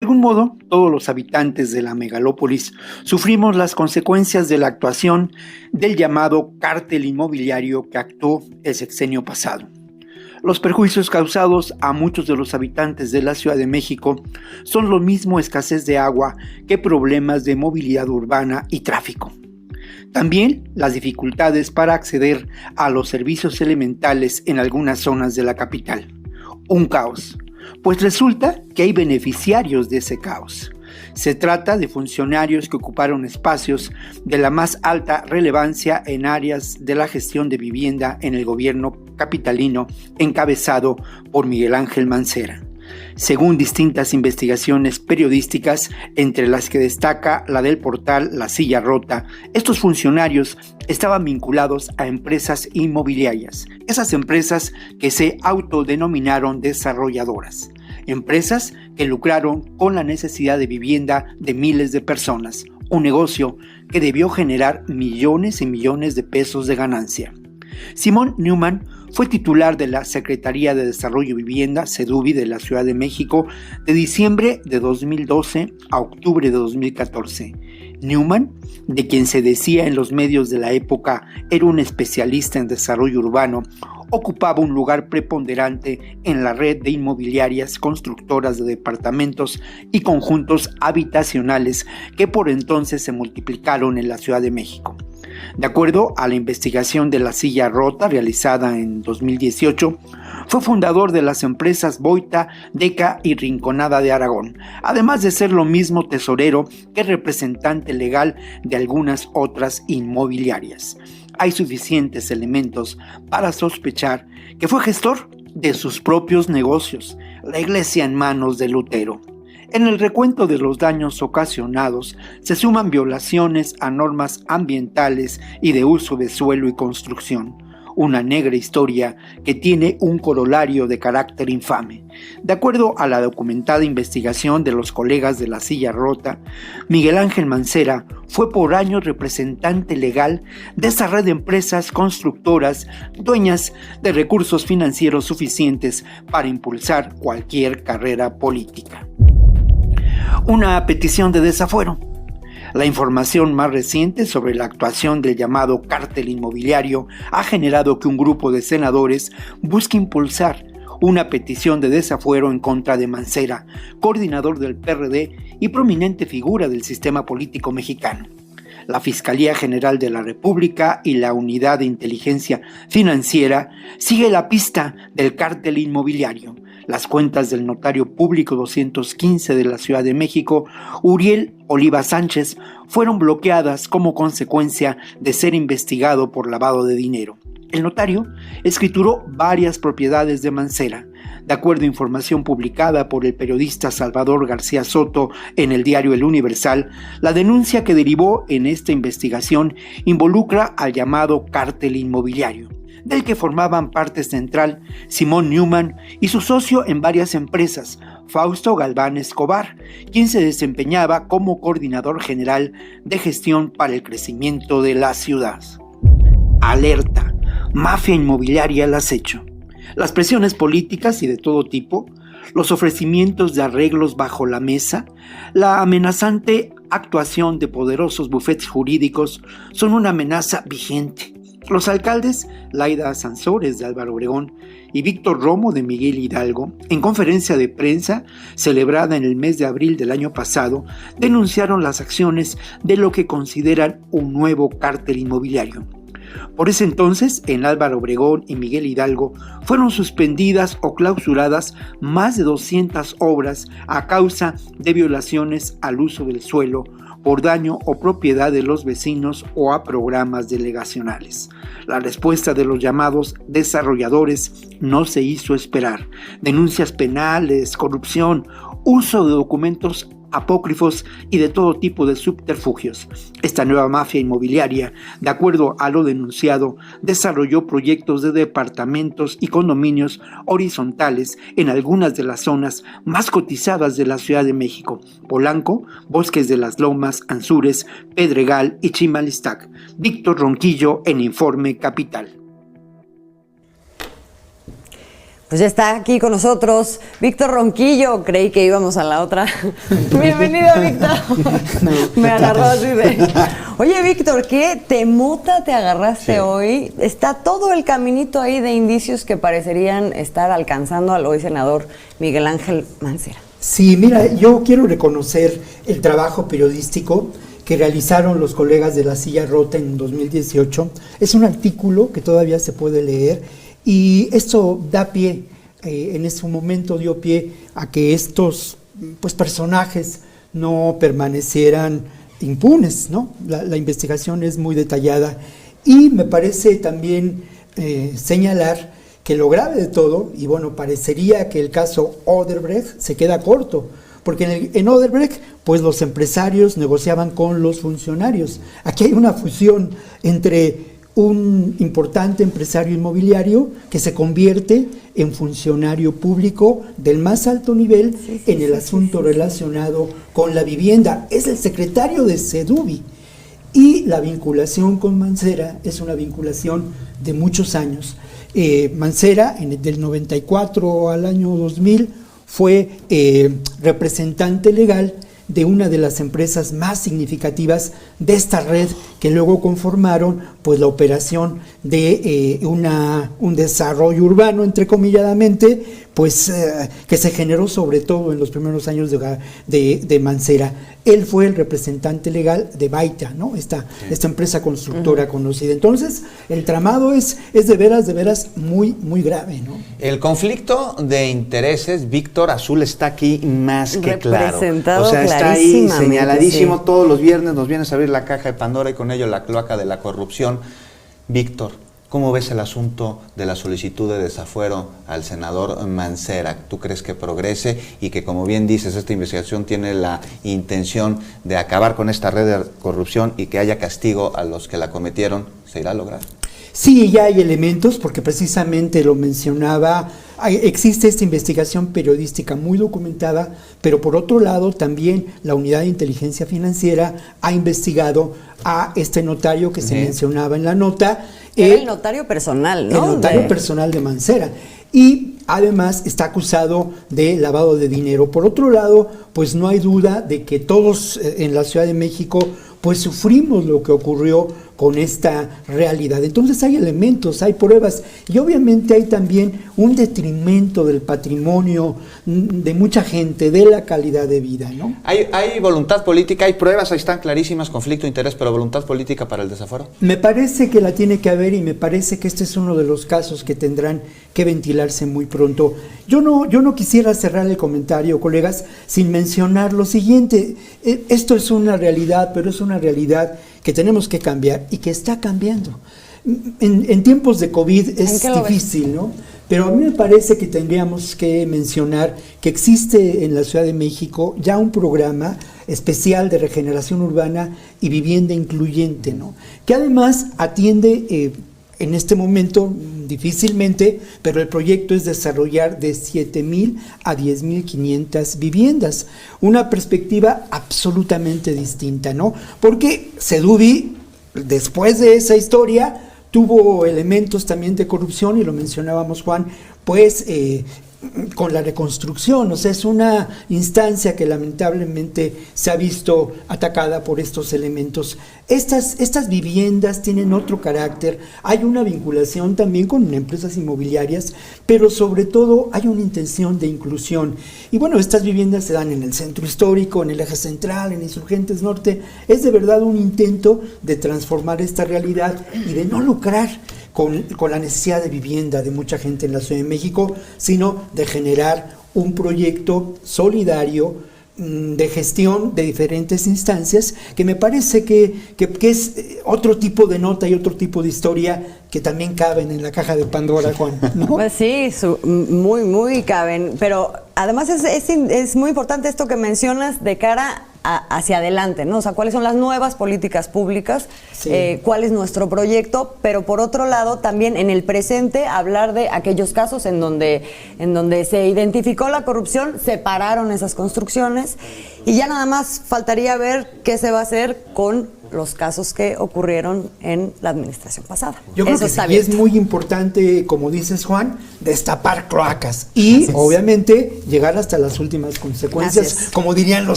algún modo, todos los habitantes de la megalópolis sufrimos las consecuencias de la actuación del llamado cártel inmobiliario que actuó el sexenio pasado. Los perjuicios causados a muchos de los habitantes de la Ciudad de México son lo mismo escasez de agua que problemas de movilidad urbana y tráfico. También las dificultades para acceder a los servicios elementales en algunas zonas de la capital. Un caos, pues resulta que hay beneficiarios de ese caos. Se trata de funcionarios que ocuparon espacios de la más alta relevancia en áreas de la gestión de vivienda en el gobierno capitalino encabezado por Miguel Ángel Mancera. Según distintas investigaciones periodísticas, entre las que destaca la del portal La Silla Rota, estos funcionarios estaban vinculados a empresas inmobiliarias, esas empresas que se autodenominaron desarrolladoras, empresas que lucraron con la necesidad de vivienda de miles de personas, un negocio que debió generar millones y millones de pesos de ganancia. Simón Neumann fue titular de la Secretaría de Desarrollo y Vivienda, SEDUVI, de la Ciudad de México de diciembre de 2012 a octubre de 2014. Neumann, de quien se decía en los medios de la época era un especialista en desarrollo urbano, ocupaba un lugar preponderante en la red de inmobiliarias constructoras de departamentos y conjuntos habitacionales que por entonces se multiplicaron en la Ciudad de México. De acuerdo a la investigación de La Silla Rota realizada en 2018, fue fundador de las empresas Boita, Deca y Rinconada de Aragón, además de ser lo mismo tesorero que representante legal de algunas otras inmobiliarias. Hay suficientes elementos para sospechar que fue gestor de sus propios negocios, la iglesia en manos de Lutero. En el recuento de los daños ocasionados se suman violaciones a normas ambientales y de uso de suelo y construcción, una negra historia que tiene un corolario de carácter infame. De acuerdo a la documentada investigación de los colegas de La Silla Rota, Miguel Ángel Mancera fue por años representante legal de esa red de empresas constructoras dueñas de recursos financieros suficientes para impulsar cualquier carrera política. Una petición de desafuero. La información más reciente sobre la actuación del llamado cártel inmobiliario ha generado que un grupo de senadores busque impulsar una petición de desafuero en contra de Mancera, coordinador del PRD y prominente figura del sistema político mexicano. La Fiscalía General de la República y la Unidad de Inteligencia Financiera sigue la pista del cártel inmobiliario. Las cuentas del notario público 215 de la Ciudad de México, Uriel Oliva Sánchez, fueron bloqueadas como consecuencia de ser investigado por lavado de dinero. El notario escrituró varias propiedades de Mancera. De acuerdo a información publicada por el periodista Salvador García Soto en el diario El Universal, la denuncia que derivó en esta investigación involucra al llamado cártel inmobiliario, del que formaban parte central Simón Neumann y su socio en varias empresas, Fausto Galván Escobar, quien se desempeñaba como coordinador general de gestión para el crecimiento de la ciudad. Alerta: mafia inmobiliaria al acecho. Las presiones políticas y de todo tipo, los ofrecimientos de arreglos bajo la mesa, la amenazante actuación de poderosos bufetes jurídicos son una amenaza vigente. Los alcaldes Laida Sansores de Álvaro Obregón y Víctor Romo de Miguel Hidalgo, en conferencia de prensa celebrada en el mes de abril del año pasado, denunciaron las acciones de lo que consideran un nuevo cártel inmobiliario. Por ese entonces, en Álvaro Obregón y Miguel Hidalgo fueron suspendidas o clausuradas más de 200 obras a causa de violaciones al uso del suelo, por daño o propiedad de los vecinos o a programas delegacionales. La respuesta de los llamados desarrolladores no se hizo esperar. Denuncias penales, corrupción, uso de documentos apócrifos y de todo tipo de subterfugios. Esta nueva mafia inmobiliaria, de acuerdo a lo denunciado, desarrolló proyectos de departamentos y condominios horizontales en algunas de las zonas más cotizadas de la Ciudad de México: Polanco, Bosques de las Lomas, Anzures, Pedregal y Chimalistac. Víctor Ronquillo en Informe Capital. Pues ya está aquí con nosotros Víctor Ronquillo. Creí que íbamos a la otra. Bienvenido, Víctor. Me agarró así de... Oye, Víctor, ¿qué temota te agarraste hoy? Está todo el caminito ahí de indicios que parecerían estar alcanzando al hoy senador Miguel Ángel Mancera. Sí, mira, yo quiero reconocer el trabajo periodístico que realizaron los colegas de La Silla Rota en 2018. Es un artículo que todavía se puede leer. Y esto da pie, en ese momento dio pie a que estos personajes no permanecieran impunes, ¿no? La investigación es muy detallada y me parece también señalar que lo grave de todo, y bueno, parecería que el caso Odebrecht se queda corto, porque en Odebrecht, pues los empresarios negociaban con los funcionarios. Aquí hay una fusión entre un importante empresario inmobiliario que se convierte en funcionario público del más alto nivel en el asunto relacionado con la vivienda. Es el secretario de Seduvi. Y la vinculación con Mancera es una vinculación de muchos años. Mancera, del 94 al año 2000, fue representante legal de una de las empresas más significativas de esta red que luego conformaron pues la operación de un desarrollo urbano, entrecomilladamente, pues que se generó sobre todo en los primeros años de Mancera. Él fue el representante legal de Baita, ¿no? Esta empresa constructora conocida. Entonces, el tramado es de veras muy, muy grave, ¿no? El conflicto de intereses, Víctor, Azul está aquí más que claro. Representado, o sea, está ahí señaladísimo. Todos los viernes nos vienes a abrir la caja de Pandora y con ello la cloaca de la corrupción. Víctor, ¿cómo ves el asunto de la solicitud de desafuero al senador Mancera? ¿Tú crees que progrese y que, como bien dices, esta investigación tiene la intención de acabar con esta red de corrupción y que haya castigo a los que la cometieron? ¿Se irá a lograr? Sí, ya hay elementos, porque precisamente lo mencionaba, existe esta investigación periodística muy documentada, pero por otro lado también la Unidad de Inteligencia Financiera ha investigado a este notario que se mencionaba en la nota. Era el notario personal, ¿no? El notario personal de Mancera. Y además está acusado de lavado de dinero. Por otro lado, pues no hay duda de que todos en la Ciudad de México pues sufrimos lo que ocurrió con esta realidad. Entonces hay elementos, hay pruebas y obviamente hay también un detrimento del patrimonio de mucha gente, de la calidad de vida, ¿no? Hay voluntad política, hay pruebas, ahí están clarísimas, conflicto de interés, pero voluntad política para el desafuero. Me parece que la tiene que haber y me parece que este es uno de los casos que tendrán que ventilarse muy pronto. Yo no quisiera cerrar el comentario, colegas, sin mencionar lo siguiente. Esto es una realidad, pero es una realidad que tenemos que cambiar y que está cambiando. En tiempos de COVID es difícil, ¿no? Pero a mí me parece que tendríamos que mencionar que existe en la Ciudad de México ya un programa especial de regeneración urbana y vivienda incluyente, ¿no? Que además atiende en este momento difícilmente, pero el proyecto es desarrollar de 7,000 a 10,500 viviendas. Una perspectiva absolutamente distinta, ¿no? Porque Seduvi, después de esa historia, tuvo elementos también de corrupción, y lo mencionábamos, Juan, pues con la reconstrucción. O sea, es una instancia que lamentablemente se ha visto atacada por estos elementos. Estas viviendas tienen otro carácter, hay una vinculación también con empresas inmobiliarias, pero sobre todo hay una intención de inclusión. Y bueno, estas viviendas se dan en el centro histórico, en el eje central, en Insurgentes Norte. Es de verdad un intento de transformar esta realidad y de no lucrar con la necesidad de vivienda de mucha gente en la Ciudad de México, sino de generar un proyecto solidario de gestión de diferentes instancias, que me parece que es otro tipo de nota y otro tipo de historia que también caben en la caja de Pandora, Juan, ¿no? Pues sí, muy caben, pero además es muy importante esto que mencionas de cara hacia adelante, ¿no? O sea, cuáles son las nuevas políticas públicas, sí. Cuál es nuestro proyecto, pero por otro lado también en el presente hablar de aquellos casos en donde se identificó la corrupción, se pararon esas construcciones y ya nada más faltaría ver qué se va a hacer con los casos que ocurrieron en la administración pasada. Yo creo Eso que está sí, es abierto. muy importante, como dices, Juan, destapar cloacas y, Así es. obviamente, llegar hasta las últimas consecuencias, Así es. como dirían los